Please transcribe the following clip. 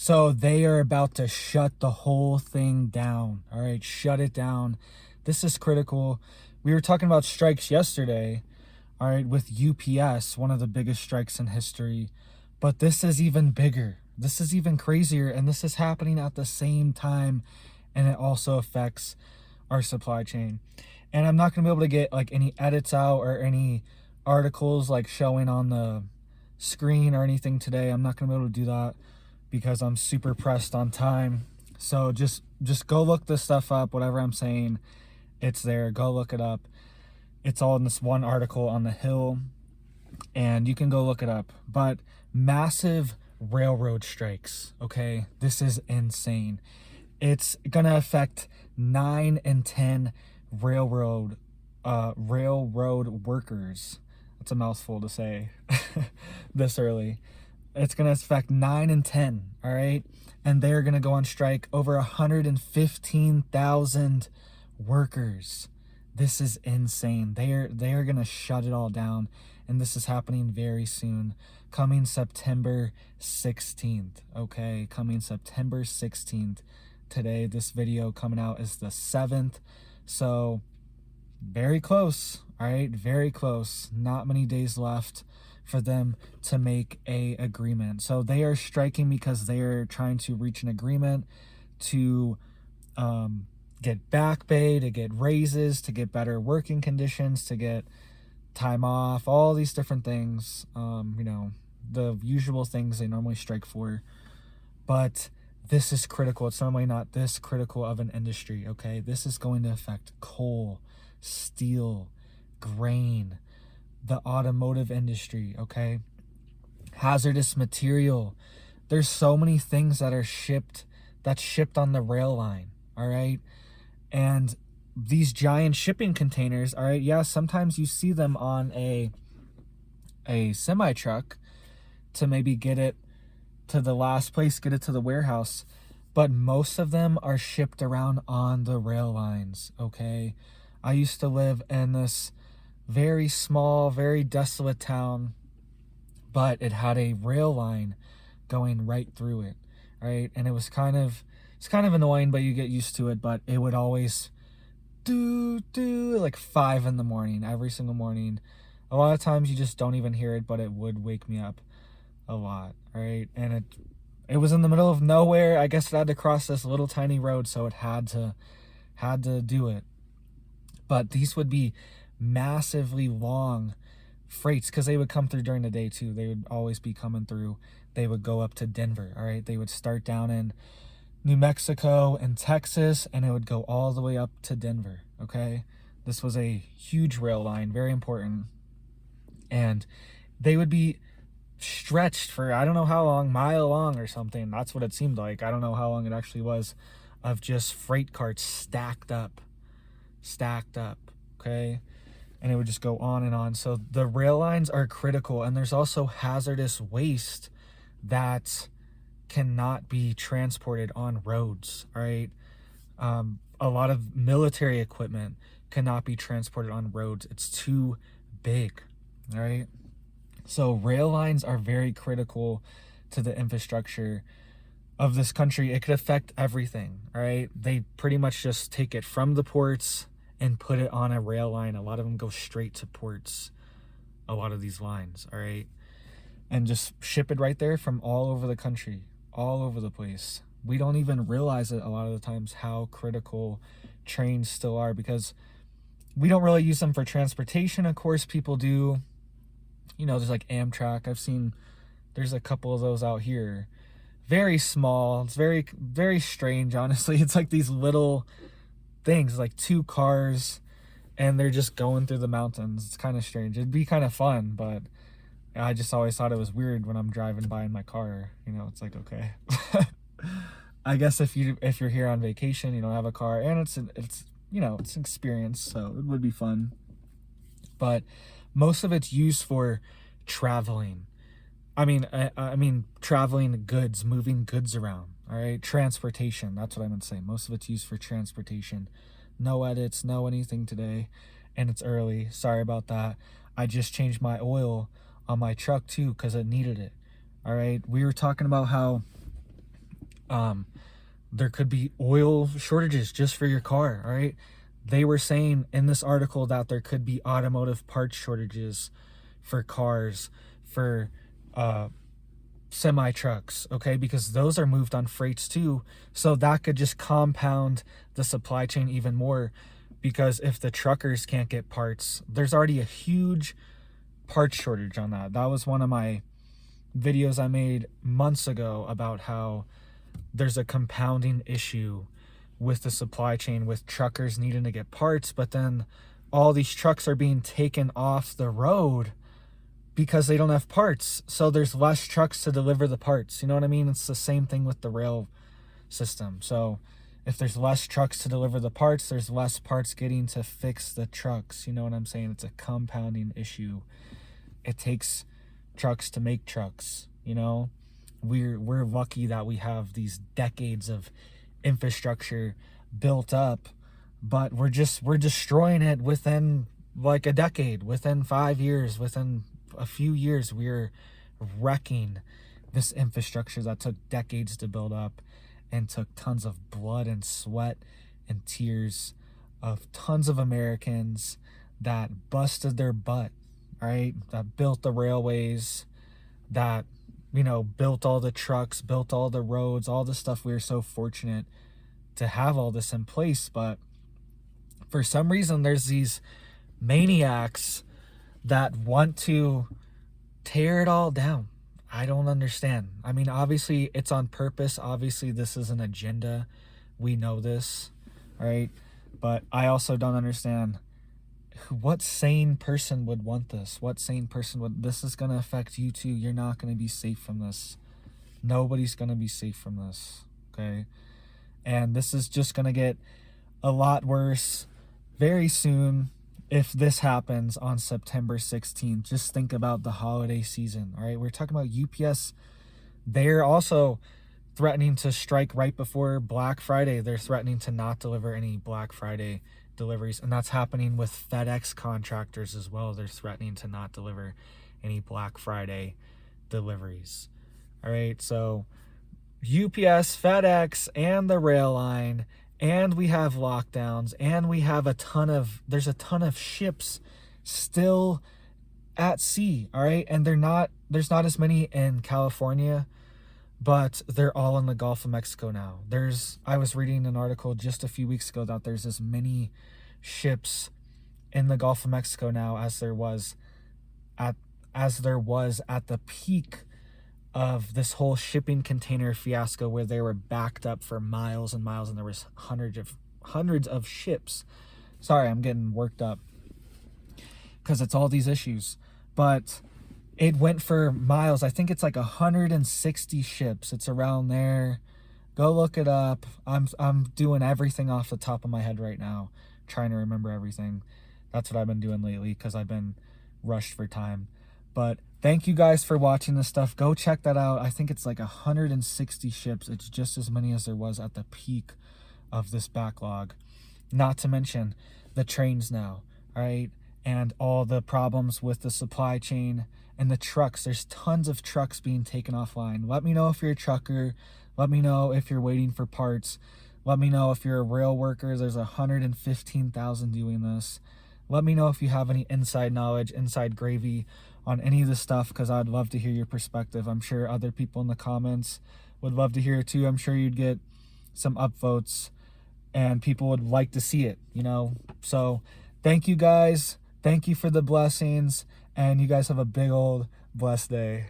So they are about to shut the whole thing down. All right, shut it down. This is critical. We were talking about strikes yesterday, all right, with UPS, one of the biggest strikes in history. But this is even bigger. This is even crazier. And this is happening at the same time. And it also affects our supply chain. And I'm not going to be able to get like any edits out or any articles like showing on the screen or anything today. I'm not going to be able to do that because I'm super pressed on time. So just go look this stuff up. Whatever I'm saying, it's there. Go look it up. It's all in this one article on the Hill, and you can go look it up. But massive railroad strikes, okay? This is insane. It's gonna affect 9 and 10 railroad workers. That's a mouthful to say this early. It's gonna affect 9 and 10, all right? And they're gonna go on strike. Over 115,000 workers. This is insane. They are gonna shut it all down, and this is happening very soon, coming September 16th. Okay, coming September 16th. Today, this video coming out is the 7th, so very close. All right, very close. Not many days left for them to make a agreement. So they are striking because they are trying to reach an agreement to get back pay, to get raises, to get better working conditions, to get time off, all these different things, you know, the usual things they normally strike for. But this is critical. It's normally not this critical of an industry, okay? This is going to affect coal, steel, grain, the automotive industry, okay? Hazardous material. There's so many things that are shipped on the rail line, all right? And these giant shipping containers, all right, yeah, sometimes you see them on a semi truck to maybe get it to the last place, get it to the warehouse, but most of them are shipped around on the rail lines, okay? I used to live in this very small, very desolate town, but it had a rail line going right through it, right? And it's kind of annoying, but you get used to it. But it would always do like 5 in the morning every single morning. A lot of times you just don't even hear it, but it would wake me up a lot, right? And it was in the middle of nowhere. I guess it had to cross this little tiny road, so it had to do it. But these would be massively long freights because they would come through during the day too. They would always be coming through. They would go up to Denver, all right? They would start down in New Mexico and Texas, and it would go all the way up to Denver, okay? This was a huge rail line, very important. And they would be stretched for I don't know how long, mile long or something. That's what it seemed like. I don't know how long it actually was, of just freight carts stacked up, okay? And it would just go on and on. So the rail lines are critical, and there's also hazardous waste that cannot be transported on roads, all right? A lot of military equipment cannot be transported on roads. It's too big, all right? So rail lines are very critical to the infrastructure of this country. It could affect everything, all right? They pretty much just take it from the ports and put it on a rail line. A lot of them go straight to ports, a lot of these lines, all right? And just ship it right there from all over the country, all over the place. We don't even realize it a lot of the times how critical trains still are, because we don't really use them for transportation. Of course, people do. You know, there's like Amtrak. I've seen, there's a couple of those out here. Very small. It's very, very strange, honestly. It's like these little things, like 2 cars, and they're just going through the mountains. It's kind of strange. It'd be kind of fun, but I just always thought it was weird when I'm driving by in my car. You know, it's like, okay. I guess if you're here on vacation, you don't have a car, and it's you know, it's an experience, so it would be fun. But most of it's used for traveling. I mean traveling goods, moving goods around, all right? Transportation, that's what I meant to say. Most of it's used for transportation. No edits, no anything today, and it's early. Sorry about that. I just changed my oil on my truck too because it needed it, all right? We were talking about how There could be oil shortages just for your car, all right? They were saying in this article that there could be automotive parts shortages for cars, for semi trucks, okay, because those are moved on freights too. So that could just compound the supply chain even more, because if the truckers can't get parts, there's already a huge parts shortage on that. That was one of my videos I made months ago about how there's a compounding issue with the supply chain, with truckers needing to get parts, but then all these trucks are being taken off the road because they don't have parts. So there's less trucks to deliver the parts. You know what I mean? It's the same thing with the rail system. So if there's less trucks to deliver the parts, there's less parts getting to fix the trucks. You know what I'm saying? It's a compounding issue. It takes trucks to make trucks, you know? We're lucky that we have these decades of infrastructure built up, but we're destroying it within like a decade, within 5 years, within a few years. We're wrecking this infrastructure that took decades to build up and took tons of blood and sweat and tears of tons of Americans that busted their butt, right? That built the railways, that, you know, built all the trucks, built all the roads, all the stuff. We were so fortunate to have all this in place. But for some reason, there's these maniacs that want to tear it all down. I don't understand. I mean, obviously it's on purpose. Obviously this is an agenda. We know this, right? But I also don't understand what sane person would want this. What sane person would, this is going to affect you too. You're not going to be safe from this. Nobody's going to be safe from this, okay? And this is just going to get a lot worse very soon. If this happens on September 16th, just think about the holiday season, all right? We're talking about UPS. They're also threatening to strike right before Black Friday. They're threatening to not deliver any Black Friday deliveries, and that's happening with FedEx contractors as well. They're threatening to not deliver any Black Friday deliveries. All right, so UPS, FedEx, and the rail line, and we have lockdowns, and we have there's a ton of ships still at sea, all right? And there's not as many in California, but they're all in the Gulf of Mexico now. I was reading an article just a few weeks ago that there's as many ships in the Gulf of Mexico now as there was at the peak of this whole shipping container fiasco, where they were backed up for miles and miles, and there was hundreds of ships. Sorry, I'm getting worked up because it's all these issues, but it went for miles. I think it's like 160 ships. It's around there. Go look it up. I'm doing everything off the top of my head right now, trying to remember everything. That's what I've been doing lately because I've been rushed for time. But thank you guys for watching this stuff. Go check that out. I think it's like 160 ships. It's just as many as there was at the peak of this backlog. Not to mention the trains now, all right? And all the problems with the supply chain and the trucks. There's tons of trucks being taken offline. Let me know if you're a trucker. Let me know if you're waiting for parts. Let me know if you're a rail worker. There's 115,000 doing this. Let me know if you have any inside knowledge, inside gravy on any of this stuff, because I'd love to hear your perspective. I'm sure other people in the comments would love to hear it too. I'm sure you'd get some upvotes and people would like to see it, you know? So thank you guys. Thank you for the blessings, and you guys have a big old blessed day.